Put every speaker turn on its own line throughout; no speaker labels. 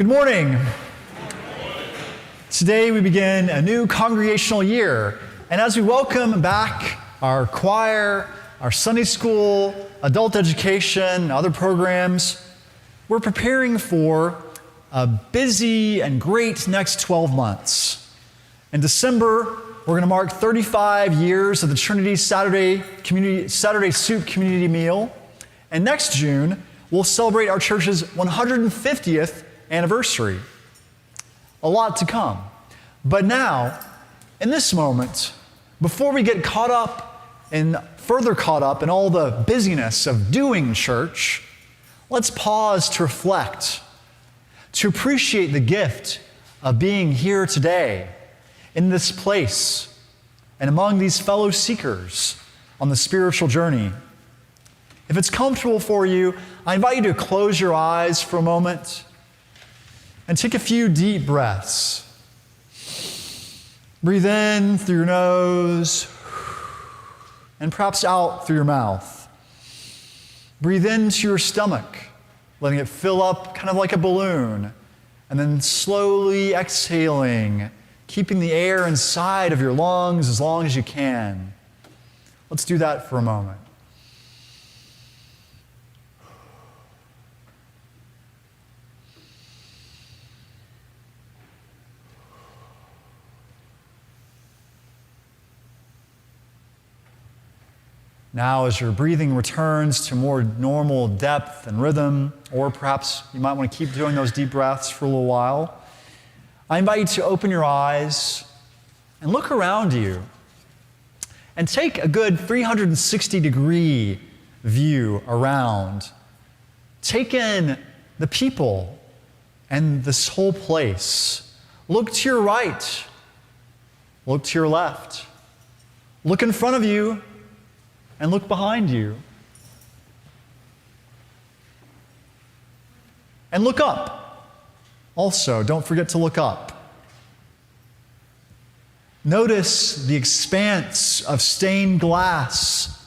Good morning. Today we begin a new congregational year, and as we welcome back our choir, our Sunday school, adult education, other programs, we're preparing for a busy and great next 12 months. In December, we're going to mark 35 years of the Trinity Saturday Soup Community Meal, and next June, we'll celebrate our church's 150th anniversary. A lot to come. But now, in this moment, before we get further caught up in all the busyness of doing church, let's pause to reflect, to appreciate the gift of being here today, in this place, and among these fellow seekers on the spiritual journey. If it's comfortable for you, I invite you to close your eyes for a moment and take a few deep breaths. Breathe in through your nose and perhaps out through your mouth. Breathe into your stomach, letting it fill up kind of like a balloon, and then slowly exhaling, keeping the air inside of your lungs as long as you can. Let's do that for a moment. Now, as your breathing returns to more normal depth and rhythm, or perhaps you might want to keep doing those deep breaths for a little while, I invite you to open your eyes and look around you and take a good 360-degree view around. Take in the people and this whole place. Look to your right. Look to your left. Look in front of you. And look behind you. And look up. Also, don't forget to look up. Notice the expanse of stained glass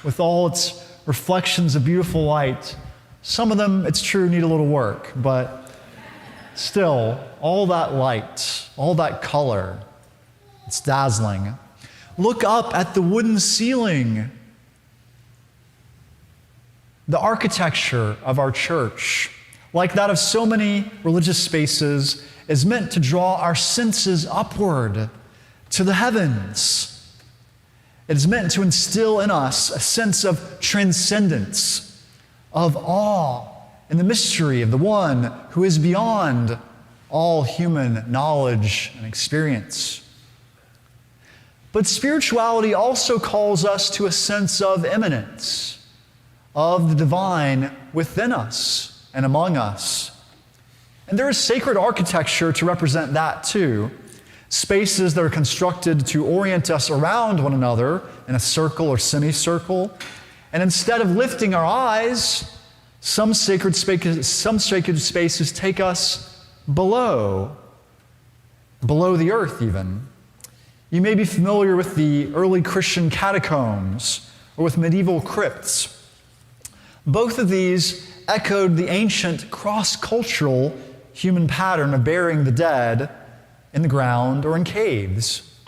with all its reflections of beautiful light. Some of them, it's true, need a little work, but still, all that light, all that color, it's dazzling. Look up at the wooden ceiling. The architecture of our church, like that of so many religious spaces, is meant to draw our senses upward to the heavens. It is meant to instill in us a sense of transcendence, of awe in the mystery of the one who is beyond all human knowledge and experience. But spirituality also calls us to a sense of immanence, of the divine within us and among us. And there is sacred architecture to represent that too. Spaces that are constructed to orient us around one another in a circle or semicircle. And instead of lifting our eyes, some sacred spaces take us below the earth even. You may be familiar with the early Christian catacombs or with medieval crypts. Both of these echoed the ancient cross-cultural human pattern of burying the dead in the ground or in caves.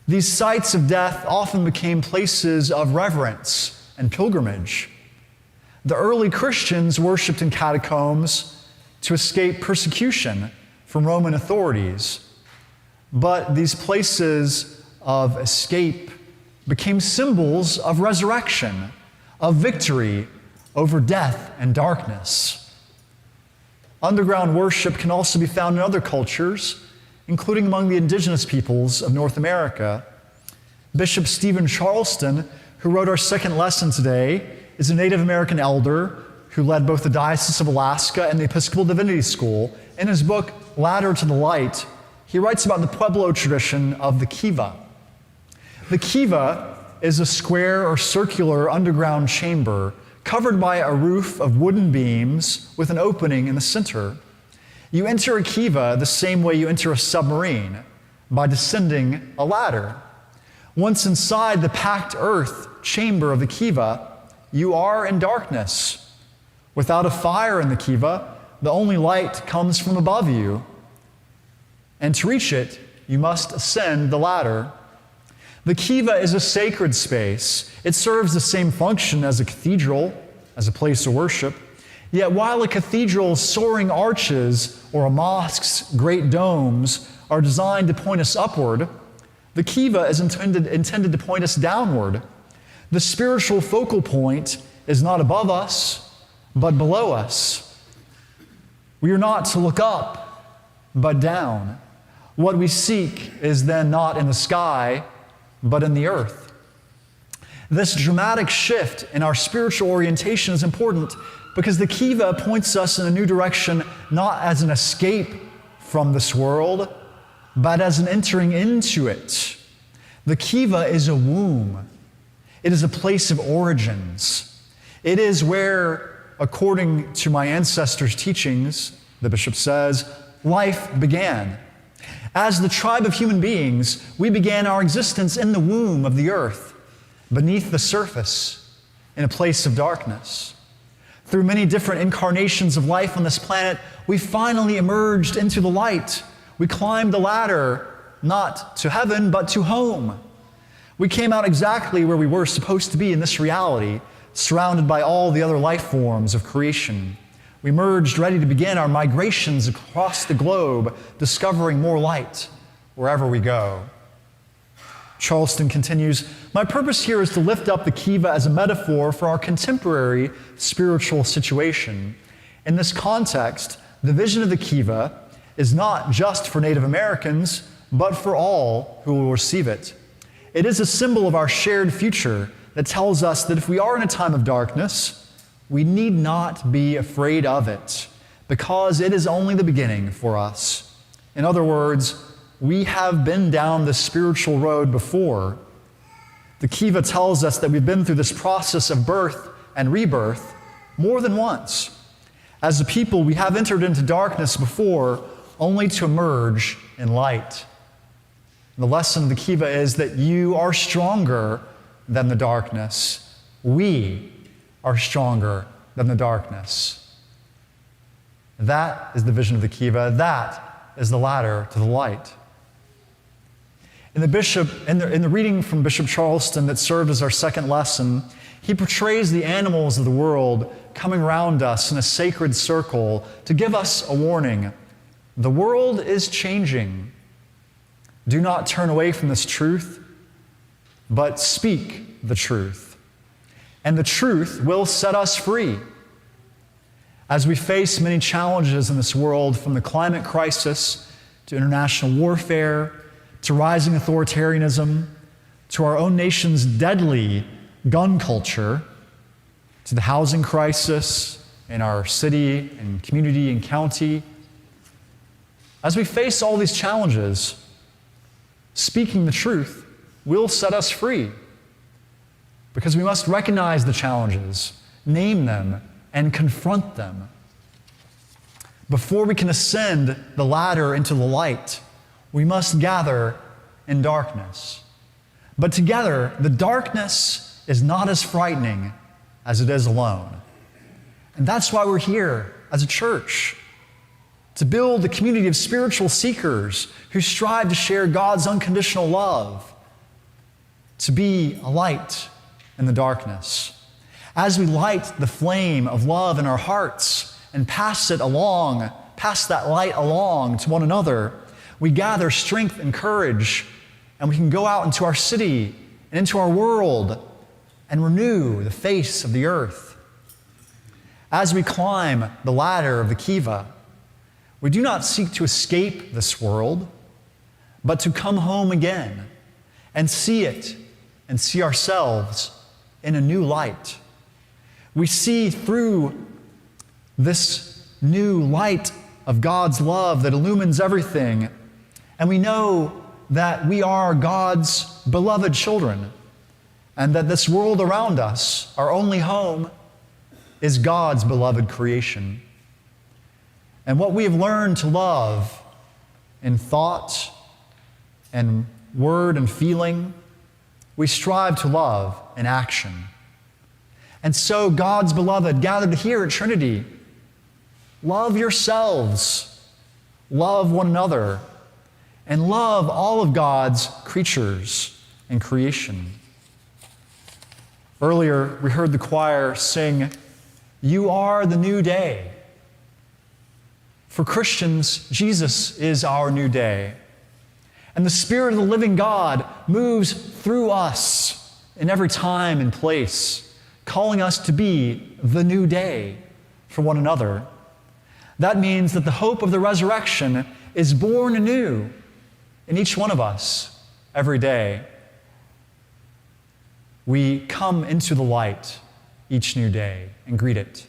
These sites of death often became places of reverence and pilgrimage. The early Christians worshipped in catacombs to escape persecution from Roman authorities. But these places of escape became symbols of resurrection, of victory over death and darkness. Underground worship can also be found in other cultures, including among the indigenous peoples of North America. Bishop Stephen Charleston, who wrote our second lesson today, is a Native American elder who led both the Diocese of Alaska and the Episcopal Divinity School. In his book, Ladder to the Light, he writes about the Pueblo tradition of the kiva. The kiva is a square or circular underground chamber covered by a roof of wooden beams with an opening in the center. You enter a kiva the same way you enter a submarine, by descending a ladder. Once inside the packed earth chamber of the kiva, you are in darkness. Without a fire in the kiva, the only light comes from above you, and to reach it, you must ascend the ladder. The kiva is a sacred space. It serves the same function as a cathedral, as a place of worship. Yet while a cathedral's soaring arches or a mosque's great domes are designed to point us upward, the kiva is intended to point us downward. The spiritual focal point is not above us, but below us. We are not to look up, but down. What we seek is then not in the sky, but in the earth. This dramatic shift in our spiritual orientation is important because the kiva points us in a new direction, not as an escape from this world, but as an entering into it. The kiva is a womb. It is a place of origins. It is where, according to my ancestors' teachings, the bishop says, life began. As the tribe of human beings, we began our existence in the womb of the earth, beneath the surface, in a place of darkness. Through many different incarnations of life on this planet, we finally emerged into the light. We climbed the ladder, not to heaven, but to home. We came out exactly where we were supposed to be in this reality, surrounded by all the other life forms of creation. We emerged ready to begin our migrations across the globe, discovering more light wherever we go. Charleston continues, my purpose here is to lift up the kiva as a metaphor for our contemporary spiritual situation. In this context, the vision of the kiva is not just for Native Americans, but for all who will receive it. It is a symbol of our shared future that tells us that if we are in a time of darkness, we need not be afraid of it, because it is only the beginning for us. In other words, we have been down this spiritual road before. The kiva tells us that we've been through this process of birth and rebirth more than once. As a people, we have entered into darkness before, only to emerge in light. The lesson of the kiva is that you are stronger than the darkness. We are stronger than the darkness. That is the vision of the kiva. That is the ladder to the light. In the reading from Bishop Charleston that served as our second lesson, he portrays the animals of the world coming around us in a sacred circle to give us a warning. The world is changing. Do not turn away from this truth, but speak the truth. And the truth will set us free. As we face many challenges in this world, from the climate crisis to international warfare, to rising authoritarianism, to our own nation's deadly gun culture, to the housing crisis in our city and community and county, as we face all these challenges, speaking the truth will set us free. Because we must recognize the challenges, name them, and confront them. Before we can ascend the ladder into the light, we must gather in darkness. But together, the darkness is not as frightening as it is alone. And that's why we're here as a church, to build a community of spiritual seekers who strive to share God's unconditional love, to be a light in the darkness. As we light the flame of love in our hearts and pass that light along to one another, we gather strength and courage, and we can go out into our city and into our world and renew the face of the earth. As we climb the ladder of the kiva, we do not seek to escape this world, but to come home again and see it and see ourselves in a new light. We see through this new light of God's love that illumines everything, and we know that we are God's beloved children, and that this world around us, our only home, is God's beloved creation. And what we have learned to love in thought and word and feeling, we strive to love in action. And so God's beloved gathered here at Trinity, love yourselves, love one another, and love all of God's creatures and creation. Earlier, we heard the choir sing, "You are the new day." For Christians, Jesus is our new day. And the Spirit of the living God moves through us in every time and place, calling us to be the new day for one another. That means that the hope of the resurrection is born anew in each one of us every day. We come into the light each new day and greet it.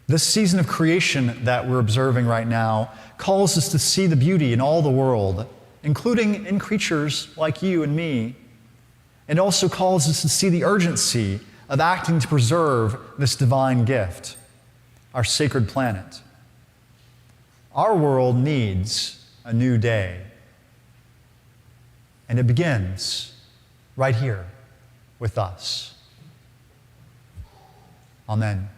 This season of creation that we're observing right now calls us to see the beauty in all the world, including in creatures like you and me. It also calls us to see the urgency of acting to preserve this divine gift, our sacred planet. Our world needs a new day, and it begins right here with us. Amen.